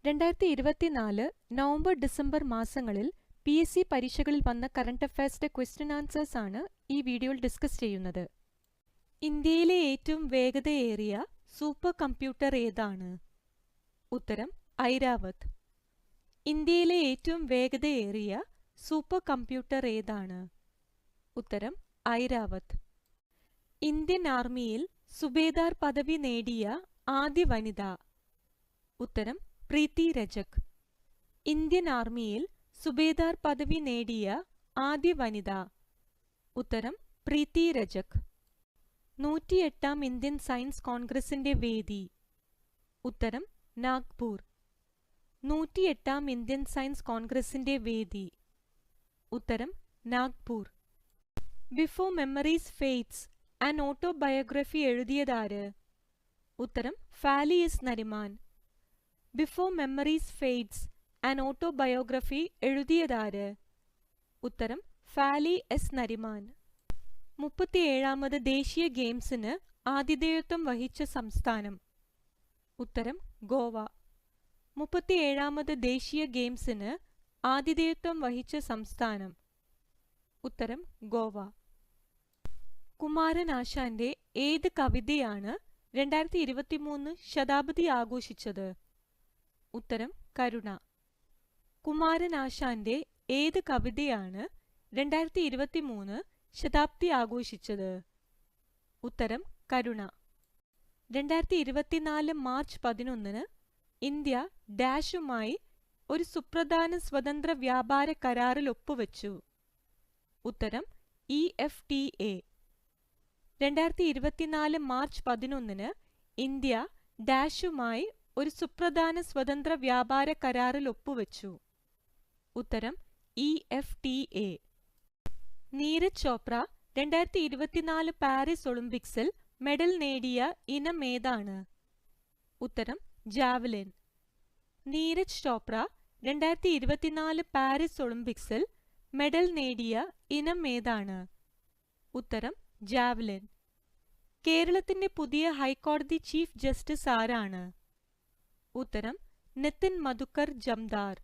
2024 November December മാസങ്ങളിൽ PSC പരീക്ഷകളിൽ വന്ന കറന്റ് അഫയേഴ്സിന്റെ ക്വസ്റ്റ്യൻ ആൻസേഴ്സ് ആണ് ഈ വീഡിയോയിൽ ഡിസ്കസ് ചെയ്യുന്നത്. ഇന്ത്യയിലെ ഏറ്റവും വേഗതയേറിയ സൂപ്പർ കമ്പ്യൂട്ടർ ഏതാണ്? ഉത്തരം ഐരാവത്. ഇന്ത്യയിലെ ഏറ്റവും വേഗതയേറിയ സൂപ്പർ കമ്പ്യൂട്ടർ ഏതാണ്? ഉത്തരം ഐരാവത്. ഇന്ത്യൻ ആർമിയിൽ സുബേദാർ പദവി നേടിയ ആദ്യ വനിത? ഉത്തരം പ്രീതി രജക്. ഇന്ത്യൻ ആർമിയിൽ സുബേദാർ പദവി നേടിയ ആദ്യ വനിത? ഉത്തരം പ്രീതി രജക്. 108ാം ഇന്ത്യൻ സയൻസ് കോൺഗ്രസിന്റെ വേദി? ഉത്തരം നാഗ്പൂർ. 108ാം ഇന്ത്യൻ സയൻസ് കോൺഗ്രസിന്റെ വേദി? ഉത്തരം Nagpur. Before memory fades an autobiography എഴുതിയതാര്? ഉത്തരം Fali S Nariman. Before memory fades an autobiography എഴുതിയതാര്? ഉത്തരം ഫാലി എസ് നരിമാൻ. 37ാമത് ദേശീയ ഗെയിംസിന് ആതിഥേയത്വം വഹിച്ച സംസ്ഥാനം? ഉത്തരം ഗോവ. 37ാമത് ദേശീയ ഗെയിംസിന് ആതിഥേയത്വം വഹിച്ച സംസ്ഥാനം? ഉത്തരം ഗോവ. കുമാരനാശാന്റെ ഏത് കവിതയാണ് 2023 ശതാബ്ദി ആഘോഷിച്ചത്? ഉത്തരം കരുണ. കുമാരനാശാന്റെ ഏത് കവിതയാണ് 2023 ശതാബ്ദി ആഘോഷിച്ചത്? ഉത്തരം കരുണ. 2024 മാർച്ച് 11 ഇന്ത്യ ഡാഷുമായി ഒരു സുപ്രധാന സ്വതന്ത്ര വ്യാപാര കരാറിൽ ഒപ്പുവെച്ചു? ഉത്തരം EFTA. 2024 മാർച്ച് 11 ഇന്ത്യ ഡാഷുമായി ഒരു സുപ്രധാന സ്വതന്ത്ര വ്യാപാര കരാറിൽ ഒപ്പുവെച്ചു? ഉത്തരം EFTA. നീരജ് ചോപ്ര 2024 പാരീസ് ഒളിമ്പിക്സിൽ മെഡൽ നേടിയ ഇനം ഏതാണ്? ഉത്തരം ജാവലിൻ. നീരജ് ചോപ്ര 2024 പാരീസ് ഒളിമ്പിക്സിൽ മെഡൽ നേടിയ ഇനം ഏതാണ്? ഉത്തരം ജാവലിൻ. കേരളത്തിന്റെ പുതിയ ഹൈക്കോടതി ചീഫ് ജസ്റ്റിസ് ആരാണ്? ഉത്തരം നിതിൻ മധുക്കർ ജംദാർ.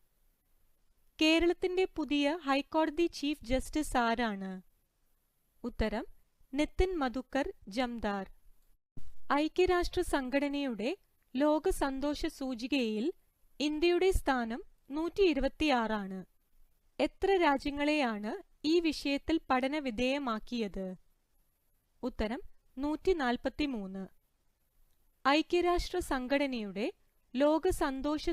കേരളത്തിന്റെ പുതിയ ഹൈക്കോടതി ചീഫ് ജസ്റ്റിസ് ആരാണ്? ഉത്തരം നിതിൻ മധുക്കർ ജംദാർ. ഐക്യരാഷ്ട്ര സംഘടനയുടെ ലോക സന്തോഷ സൂചികയിൽ ഇന്ത്യയുടെ സ്ഥാനം 126 ആണ്. എത്ര രാജ്യങ്ങളെയാണ് ഈ വിഷയത്തിൽ പഠന വിധേയമാക്കിയത്? ഉത്തരം 143. ഐക്യരാഷ്ട്ര സംഘടനയുടെ ലോക സന്തോഷ